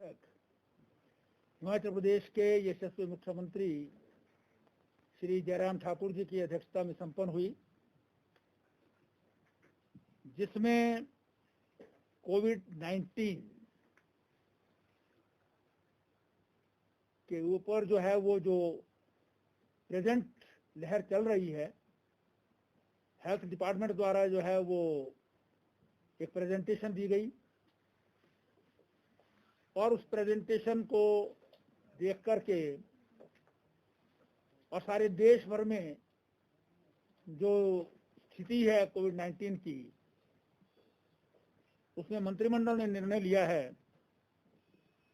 हिमाचल प्रदेश के यशस्वी मुख्यमंत्री श्री जयराम ठाकुर जी की अध्यक्षता में संपन्न हुई, जिसमें कोविड-19 के ऊपर जो है वो जो प्रेजेंट लहर चल रही है, हेल्थ डिपार्टमेंट द्वारा जो है वो एक प्रेजेंटेशन दी गई और उस प्रेजेंटेशन को देख करके और सारे देश भर में जो स्थिति है कोविड-19 की, उसमें मंत्रिमंडल ने निर्णय लिया है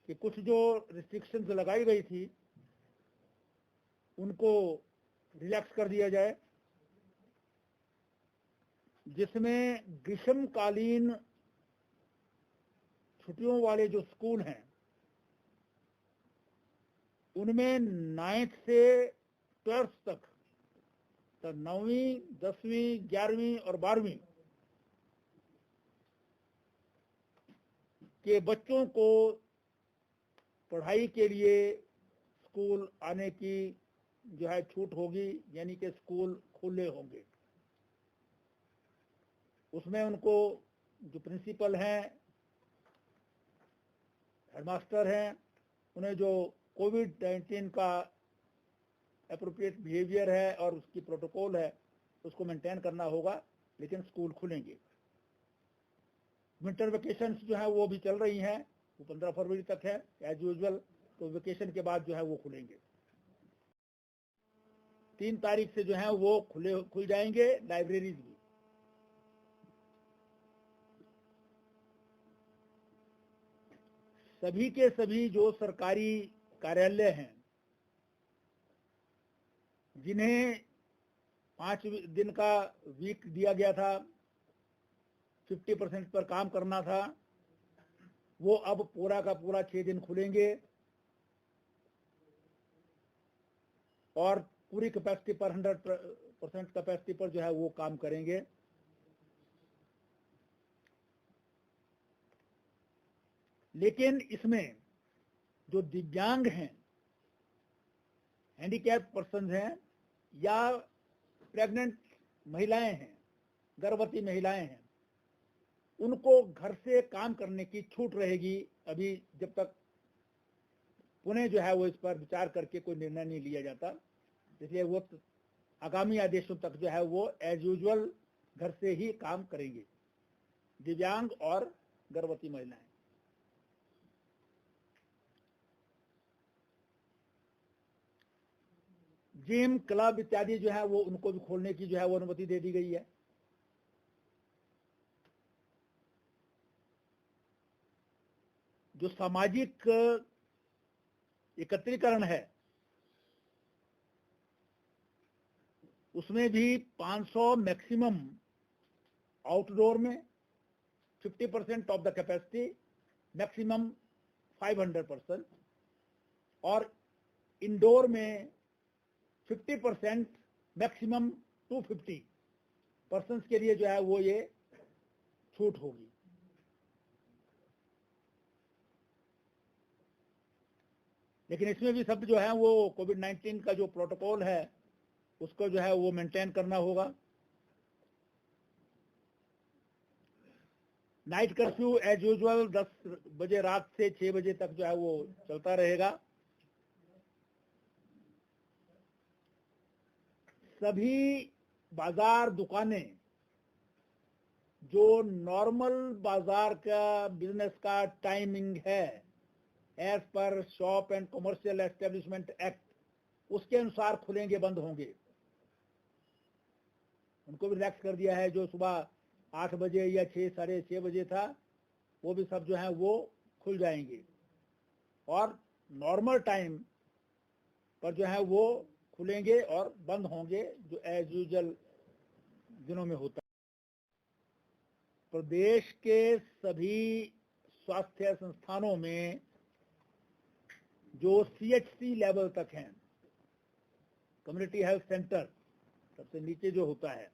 कि कुछ जो रिस्ट्रिक्शंस लगाई गई थी उनको रिलैक्स कर दिया जाए, जिसमें ग्रीष्मकालीन छुट्टियों वाले जो स्कूल हैं उनमें 9th से 12th तक, तो 9वीं, 10वीं, 11वीं और 12वीं के बच्चों को पढ़ाई के लिए स्कूल आने की जो है छूट होगी, यानी कि स्कूल खुले होंगे। उसमें उनको जो प्रिंसिपल हैं, हेडमास्टर हैं, उन्हें जो कोविड-19 का एप्रोप्रिएट बिहेवियर है और उसकी प्रोटोकॉल है उसको मेंटेन करना होगा, लेकिन स्कूल खुलेंगे। विंटर वेकेशंस जो है वो भी चल रही हैं, वो 15 फरवरी तक है एज यूजुअल, तो वेकेशन के बाद जो है वो खुलेंगे। 3 तारीख से जो है वो खुल जाएंगे लाइब्रेरीज भी। सभी के सभी जो सरकारी कार्यालय हैं जिन्हें 5 दिन का वीक दिया गया था, 50% पर काम करना था, वो अब पूरा का पूरा 6 दिन खुलेंगे और पूरी कैपेसिटी पर 100% कैपेसिटी पर जो है वो काम करेंगे। लेकिन इसमें जो दिव्यांग हैं, हैंडीकैप पर्सन हैं या प्रेग्नेंट महिलाएं हैं, गर्भवती महिलाएं हैं, उनको घर से काम करने की छूट रहेगी अभी, जब तक पुणे जो है वो इस पर विचार करके कोई निर्णय नहीं लिया जाता। इसलिए वो आगामी आदेशों तक जो है वो एज यूजुअल घर से ही काम करेंगे, दिव्यांग और गर्भवती महिलाएं। जिम, क्लब इत्यादि जो है वो उनको भी खोलने की जो है वो अनुमति दे दी गई है। जो सामाजिक एकत्रीकरण है उसमें भी 500 मैक्सिमम, आउटडोर में 50% ऑफ द कैपेसिटी, मैक्सिमम 500%, और इंडोर में 50%, मैक्सिमम 250 पर्सन्स के लिए जो है वो ये छूट होगी। लेकिन इसमें भी सब जो है वो कोविड-19 का जो प्रोटोकॉल है उसको जो है वो मेंटेन करना होगा। नाइट कर्फ्यू एज यूजुअल 10 बजे रात से 6 बजे तक जो है वो चलता रहेगा। सभी बाजार, दुकानें जो नॉर्मल बाजार का बिजनेस का टाइमिंग है as per shop and commercial establishment act, उसके अनुसार खुलेंगे, बंद होंगे। उनको भी रिलैक्स कर दिया है। जो सुबह 8 बजे या 6, साढ़े 6 बजे था, वो भी सब जो है वो खुल जाएंगे और नॉर्मल टाइम पर जो है वो खुलेंगे और बंद होंगे, जो एज यूजुअल दिनों में होता है। प्रदेश के सभी स्वास्थ्य संस्थानों में जो CHC लेवल तक हैं, कम्युनिटी हेल्थ सेंटर, सबसे नीचे जो होता है,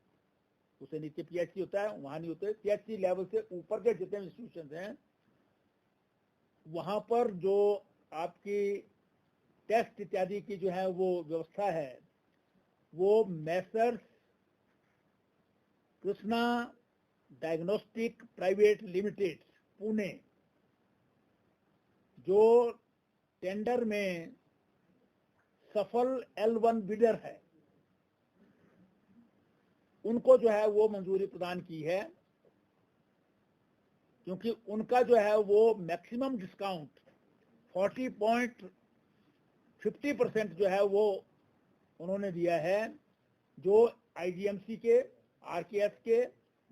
उससे नीचे PHC होता है, वहां नहीं होते। CHC लेवल से ऊपर के जितने इंस्टीट्यूशन हैं वहां पर जो आपकी टेस्ट इत्यादि की जो है वो व्यवस्था है, वो Messrs Krishna diagnostic private limited Pune, जो टेंडर में सफल L1 बिडर है, उनको जो है वो मंजूरी प्रदान की है, क्योंकि उनका जो है वो मैक्सिमम डिस्काउंट 40.50% जो है वो उन्होंने दिया है, जो IDMC के, RKS के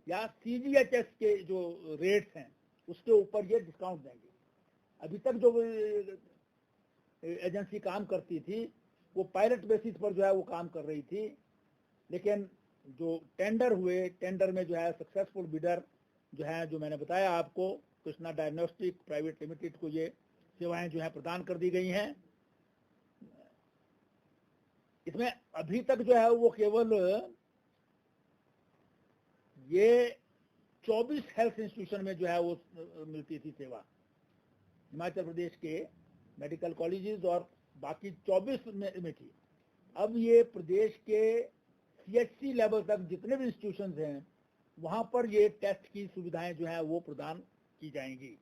या CGHS के जो रेट्स हैं उसके ऊपर ये डिस्काउंट देंगे। अभी तक जो एजेंसी काम करती थी वो पायलट बेसिस पर जो है वो काम कर रही थी, लेकिन जो टेंडर हुए, टेंडर में जो है सक्सेसफुल बिडर जो है, जो मैंने बताया आपको, कृष्णा डायग्नोस्टिक प्राइवेट लिमिटेड को ये सेवाएं जो है प्रदान कर दी गई हैं। इसमें अभी तक जो है वो केवल ये 24 हेल्थ इंस्टीट्यूशन में जो है वो मिलती थी सेवा, हिमाचल प्रदेश के मेडिकल कॉलेजेस, और बाकी 24 में थी। अब ये प्रदेश के CHC लेवल तक जितने भी इंस्टीट्यूशन हैं वहां पर ये टेस्ट की सुविधाएं जो है वो प्रदान की जाएंगी।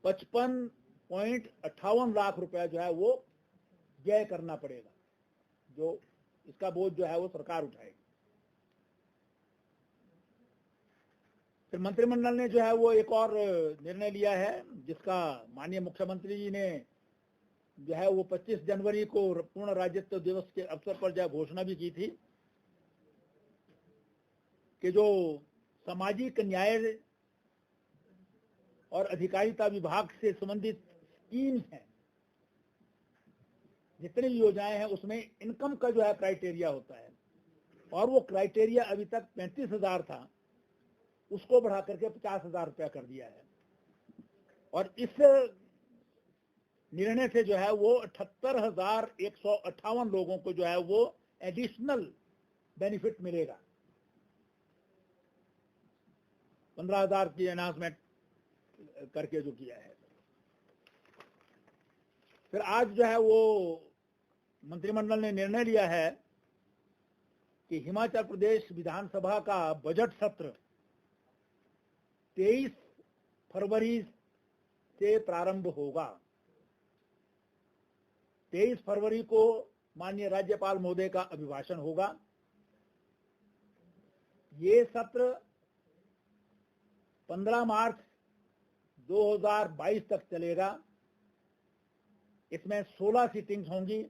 55.58 लाख रुपया जो है वो व्यय करना पड़ेगा, जो इसका बोझ जो है वो सरकार उठाएगी। फिर मंत्रिमंडल ने जो है वो एक और निर्णय लिया है, जिसका माननीय मुख्यमंत्री जी ने जो है वो 25 जनवरी को पूर्ण राज्यत्व दिवस के अवसर पर जो घोषणा भी की थी कि जो सामाजिक न्याय और अधिकारिता विभाग से संबंधित स्कीम्स हैं, जितनी भी योजनाएं हैं, उसमें इनकम का जो है क्राइटेरिया होता है, और वो क्राइटेरिया अभी तक 35,000 था, उसको बढ़ा करके 50,000 रुपया कर दिया है। और इस निर्णय से जो है वो 78,158 लोगों को जो है वो एडिशनल बेनिफिट मिलेगा। 15,000 की अनाउंसमेंट करके जो किया है। फिर आज जो है वो मंत्रिमंडल ने निर्णय लिया है कि हिमाचल प्रदेश विधानसभा का बजट सत्र 23 फरवरी से प्रारंभ होगा। 23 फरवरी को माननीय राज्यपाल महोदय का अभिभाषण होगा। ये सत्र 15 मार्च 2022 तक चलेगा। इसमें 16 सीटिंग्स होंगी।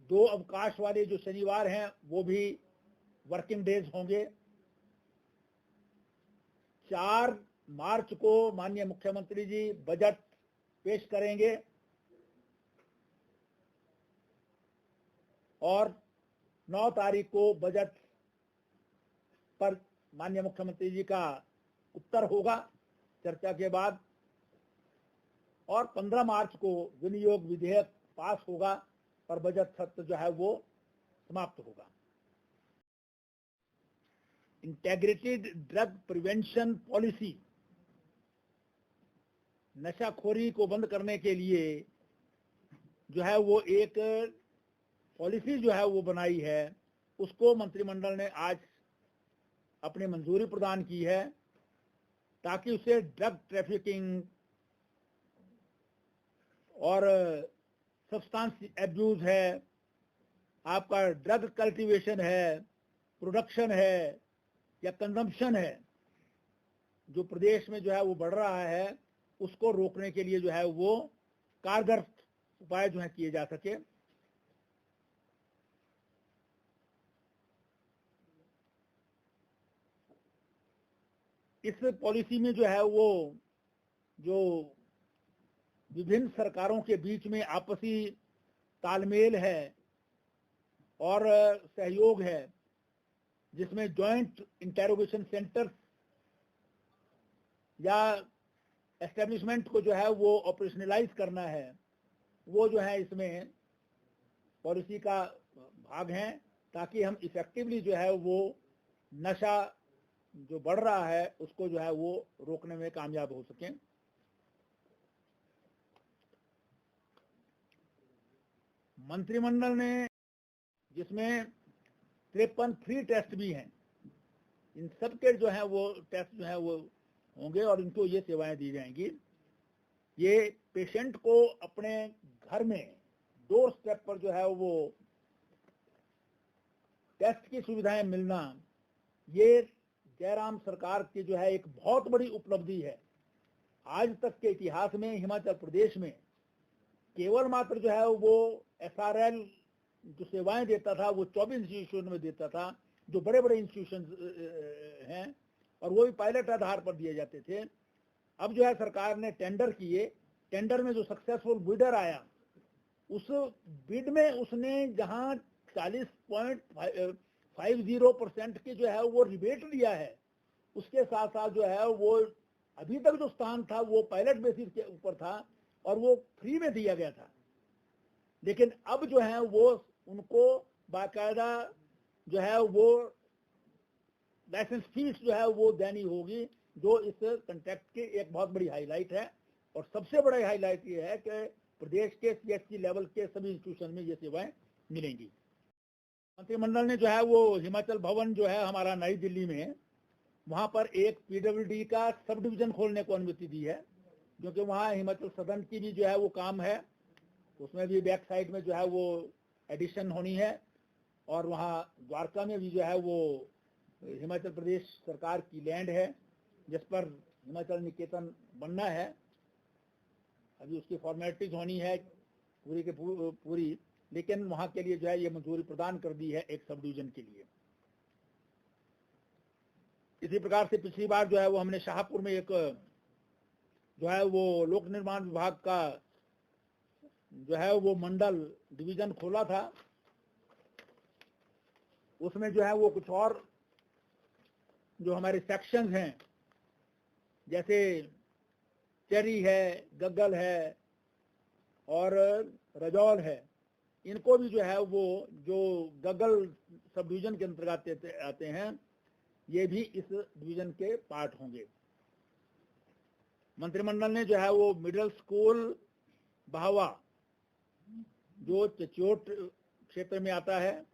2 अवकाश वाले जो शनिवार हैं वो भी वर्किंग डेज होंगे। 4 मार्च को माननीय मुख्यमंत्री जी बजट पेश करेंगे और 9 तारीख को बजट पर माननीय मुख्यमंत्री जी का उत्तर होगा चर्चा के बाद, और 15 मार्च को विनियोग विधेयक पास होगा और बजट सत्र जो है वो समाप्त होगा। इंटीग्रेटेड ड्रग प्रिवेंशन पॉलिसी, नशाखोरी को बंद करने के लिए जो है वो एक पॉलिसी जो है वो बनाई है, उसको मंत्रिमंडल ने आज अपनी मंजूरी प्रदान की है, ताकि उसे ड्रग ट्रैफिकिंग और सब्सटेंस एब्यूज है, आपका ड्रग कल्टीवेशन है, प्रोडक्शन है या कंजम्पशन है, जो प्रदेश में जो है वो बढ़ रहा है, उसको रोकने के लिए जो है वो कारगर उपाय जो है किए जा सके। इस पॉलिसी में जो है वो जो विभिन्न सरकारों के बीच में आपसी तालमेल है और सहयोग है, जिसमें जॉइंट इंटेरोगेशन सेंटर या एस्टेब्लिशमेंट को जो है वो ऑपरेशनलाइज करना है, वो जो है इसमें पॉलिसी का भाग है, ताकि हम इफेक्टिवली जो है वो नशा जो बढ़ रहा है उसको जो है वो रोकने में कामयाब हो सकें। मंत्रिमंडल ने, जिसमें 53 फ्री टेस्ट भी हैं, इन सब के जो है वो टेस्ट जो है वो होंगे और इनको ये सेवाएं दी जाएंगी। ये पेशेंट को अपने घर में डोर स्टेप पर जो है वो टेस्ट की सुविधाएं मिलना, ये जयराम सरकार की जो है एक बहुत बड़ी उपलब्धि है। आज तक के इतिहास में हिमाचल प्रदेश में केवल मात्र जो है वो SRL जो सेवाएं देता था वो 24 इंस्टीट्यूशन में देता था, जो बड़े बड़े इंस्टीट्यूशन हैं, और वो भी पायलट आधार पर दिए जाते थे। अब जो है सरकार ने टेंडर किए, टेंडर में जो सक्सेसफुल बिडर आया, उस बिड में उसने जहां 40.50% की जो है वो रिबेट दिया है, उसके साथ साथ जो है वो अभी तक जो स्थान था वो पायलट बेसिस के ऊपर था और वो फ्री में दिया गया था। लेकिन अब जो है वो उनको बाकायदा जो है वो लाइसेंस फीस जो है वो देनी होगी, जो इस कंट्रैक्ट की एक बहुत बड़ी हाईलाइट है। और सबसे बड़ा हाईलाइट ये है कि प्रदेश के CHC लेवल के सभी इंस्टीट्यूशन में ये सेवाएं मिलेंगी। मंत्रिमंडल ने जो है वो हिमाचल भवन जो है हमारा नई दिल्ली में, वहां पर एक PWD का सब डिवीजन खोलने को अनुमति दी है, क्योंकि वहाँ हिमाचल सदन की भी जो है वो काम है, उसमें भी बैक साइड में जो है वो एडिशन होनी है। और वहाँ द्वारका में भी जो है वो हिमाचल प्रदेश सरकार की लैंड है जिस पर हिमाचल निकेतन बनना है। अभी उसकी फॉर्मेलिटीज होनी है पूरी के पूरी, लेकिन वहाँ के लिए जो है ये मंजूरी प्रदान कर दी है एक सब डिवीजन के लिए। इसी प्रकार से पिछली बार जो है वो हमने शाहपुर में एक जो है वो लोक निर्माण विभाग का जो है वो मंडल डिवीजन खोला था। उसमें जो है वो कुछ और जो हमारे सेक्शंस हैं, जैसे चेरी है, गग्गल है और रजौल है, इनको भी जो है वो जो गग्गल सब डिवीजन के अंतर्गत आते हैं, ये भी इस डिवीजन के पार्ट होंगे। मंत्रिमंडल ने जो है वो मिडिल स्कूल बहावा जो चचोट क्षेत्र में आता है,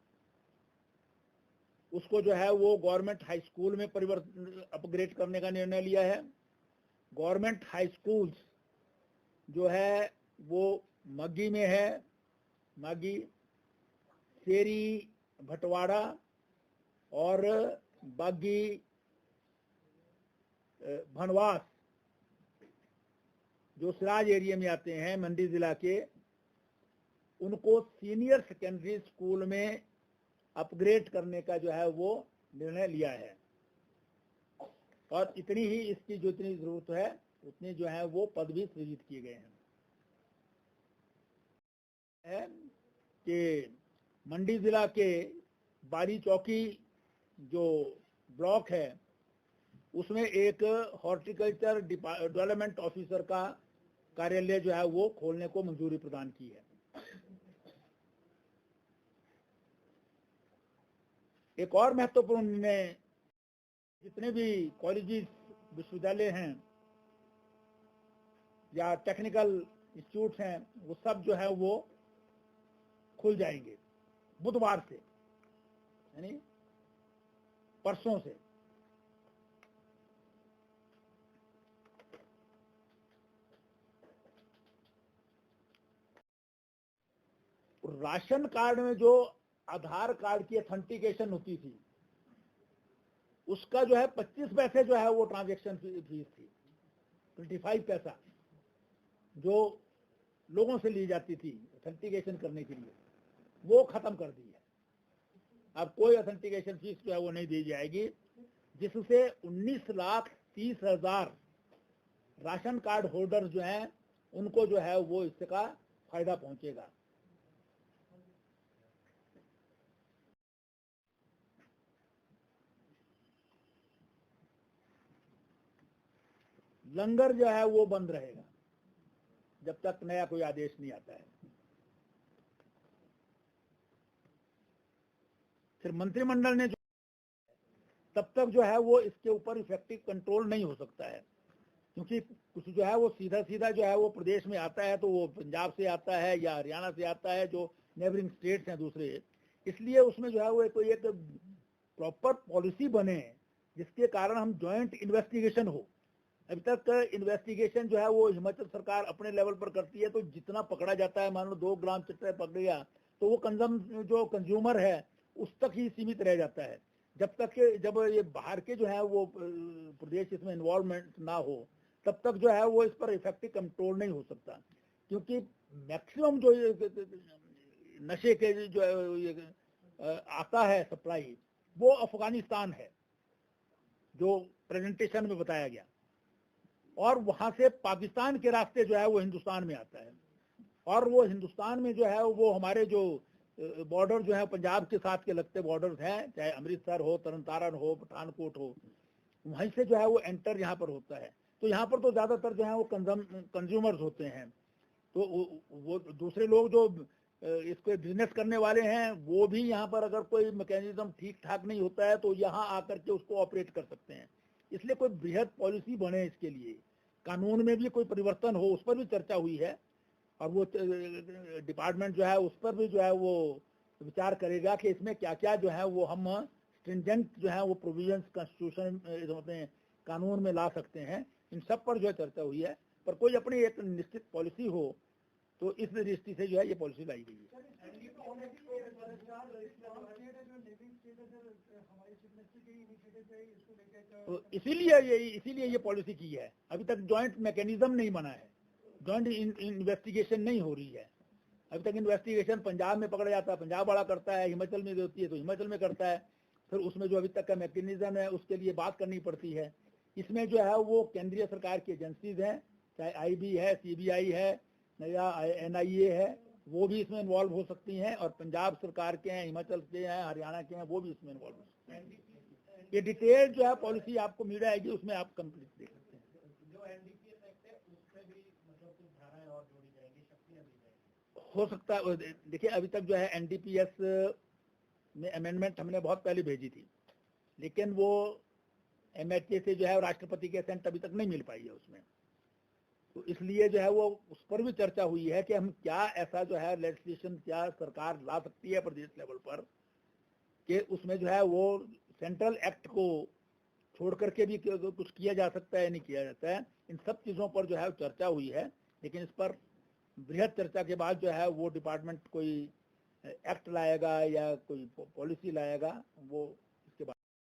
उसको जो है वो गवर्नमेंट हाई स्कूल में परिवर्तन अपग्रेड करने का निर्णय लिया है। गवर्नमेंट हाई स्कूल्स जो है वो मग्गी में है, मग्गी, सेरी, भटवाड़ा और बागी भनवास जो सिराज एरिया में आते हैं मंडी जिला के, उनको सीनियर सेकेंडरी स्कूल में अपग्रेड करने का जो है वो निर्णय लिया है। और इतनी ही इसकी जो इतनी जरूरत है उतने जो है वो पद भी सृजित किए गए हैं। कि मंडी जिला के बारी चौकी जो ब्लॉक है उसमें एक हॉर्टिकल्चर डेवलपमेंट ऑफिसर का कार्यालय जो है वो खोलने को मंजूरी प्रदान की है। एक और महत्वपूर्ण निर्णय, जितने भी कॉलेजेस विश्वविद्यालय हैं या टेक्निकल इंस्टीट्यूट हैं वो सब जो है वो खुल जाएंगे बुधवार से, यानी परसों से। राशन कार्ड में जो आधार कार्ड की ऑथेंटिकेशन होती थी उसका जो है 25 पैसे जो है वो ट्रांजैक्शन फीस थी, 25 पैसा जो लोगों से ली जाती थी ऑथेंटिकेशन करने के लिए, वो खत्म कर दी है। अब कोई ऑथेंटिकेशन फीस जो है वो नहीं दी जाएगी, जिससे 19,30,000 राशन कार्ड होल्डर्स जो हैं उनको जो है वो इसका फायदा पहुंचेगा। लंगर जो है वो बंद रहेगा जब तक नया कोई आदेश नहीं आता है। फिर मंत्रिमंडल ने जो तब तक जो है वो इसके ऊपर इफेक्टिव कंट्रोल नहीं हो सकता है, क्योंकि कुछ जो है वो सीधा सीधा जो है वो प्रदेश में आता है, तो वो पंजाब से आता है या हरियाणा से आता है, जो नेबरिंग स्टेट्स हैं दूसरे, इसलिए उसमें जो है वो कोई एक प्रॉपर पॉलिसी बने जिसके कारण हम जॉइंट इन्वेस्टिगेशन हो। अभी तक इन्वेस्टिगेशन जो है वो हिमाचल सरकार अपने लेवल पर करती है, तो जितना पकड़ा जाता है, मान लो 2 ग्राम चट्टा पकड़ गया, तो वो जो कंज्यूमर है उस तक ही सीमित रह जाता है। जब ये बाहर के जो है वो प्रदेश इसमें इन्वॉल्वमेंट ना हो, तब तक जो है वो इस पर इफेक्टिव कंट्रोल नहीं हो सकता, क्योंकि मैक्सिमम जो नशे के जो ये आता है सप्लाई, वो अफगानिस्तान है, जो प्रेजेंटेशन में बताया गया, और वहां से पाकिस्तान के रास्ते जो है वो हिंदुस्तान में आता है, और वो हिंदुस्तान में जो है वो हमारे जो बॉर्डर जो है पंजाब के साथ के लगते बॉर्डर्स हैं, चाहे अमृतसर हो, तरनतारन हो, पठानकोट हो, वहीं से जो है वो एंटर यहाँ पर होता है। तो यहाँ पर तो ज्यादातर जो है वो कंज्यूमर्स होते हैं, तो वो दूसरे लोग जो इसको बिजनेस करने वाले हैं, वो भी यहाँ पर अगर कोई मैकेनिज्म ठीक ठाक नहीं होता है तो यहाँ आकर के उसको ऑपरेट कर सकते हैं। इसलिए कोई बृहद पॉलिसी बने इसके लिए, कानून में भी कोई परिवर्तन हो, उस पर भी चर्चा हुई है, और वो डिपार्टमेंट जो है उस पर भी जो है वो विचार करेगा कि इसमें क्या क्या जो है वो हम स्ट्रिंजेंट जो है वो प्रोविजंस कॉन्स्टिट्यूशन कानून में ला सकते हैं। इन सब पर जो है चर्चा हुई है, पर कोई अपनी एक निश्चित पॉलिसी हो, तो इस दृष्टि से जो है ये पॉलिसी लाई गई है। तो इसीलिए ये पॉलिसी की है। अभी तक जॉइंट मैकेनिज्म नहीं बना है, जॉइंट इन्वेस्टिगेशन नहीं हो रही है। अभी तक इन्वेस्टिगेशन पंजाब में पकड़ा जाता है, पंजाब वाला करता है, हिमाचल में होती है तो हिमाचल में करता है, फिर उसमें जो अभी तक का मैकेनिज्म है उसके लिए बात करनी पड़ती है। इसमें जो है वो केंद्रीय सरकार की एजेंसीज हैं, चाहे IB है, CBI है या NIA है, वो भी इसमें इन्वॉल्व हो सकती हैं, और पंजाब सरकार के हैं, हिमाचल के हैं, हरियाणा के हैं, वो भी इसमें इन्वॉल्व हो सकते हैं। ये डिटेल जो है पॉलिसी आपको मिल जाएगी, उसमें आप कंप्लीट देख सकते हैं। जो NDPS एक्ट है उसमें भी मतलब कुछ धाराएं और जोड़ी जाएंगी, शक्तियां दी जाएंगी, हो सकता है। देखिए अभी तक जो है NDPS में अमेंडमेंट हमने बहुत पहले भेजी थी, लेकिन वो MHA से जो है राष्ट्रपति के असेंट अभी तक नहीं मिल पाई है उसमें, तो इसलिए जो है वो उस पर भी चर्चा हुई है कि हम क्या ऐसा जो है लेजिस्लेशन क्या सरकार ला सकती है प्रदेश लेवल पर, कि उसमें जो है वो सेंट्रल एक्ट को छोड़ करके भी कुछ किया जा सकता है, नहीं किया जाता है। इन सब चीज़ों पर जो है चर्चा हुई है, लेकिन इस पर बृहद चर्चा के बाद जो है वो डिपार्टमेंट कोई एक्ट लाएगा या कोई पॉलिसी लाएगा, वो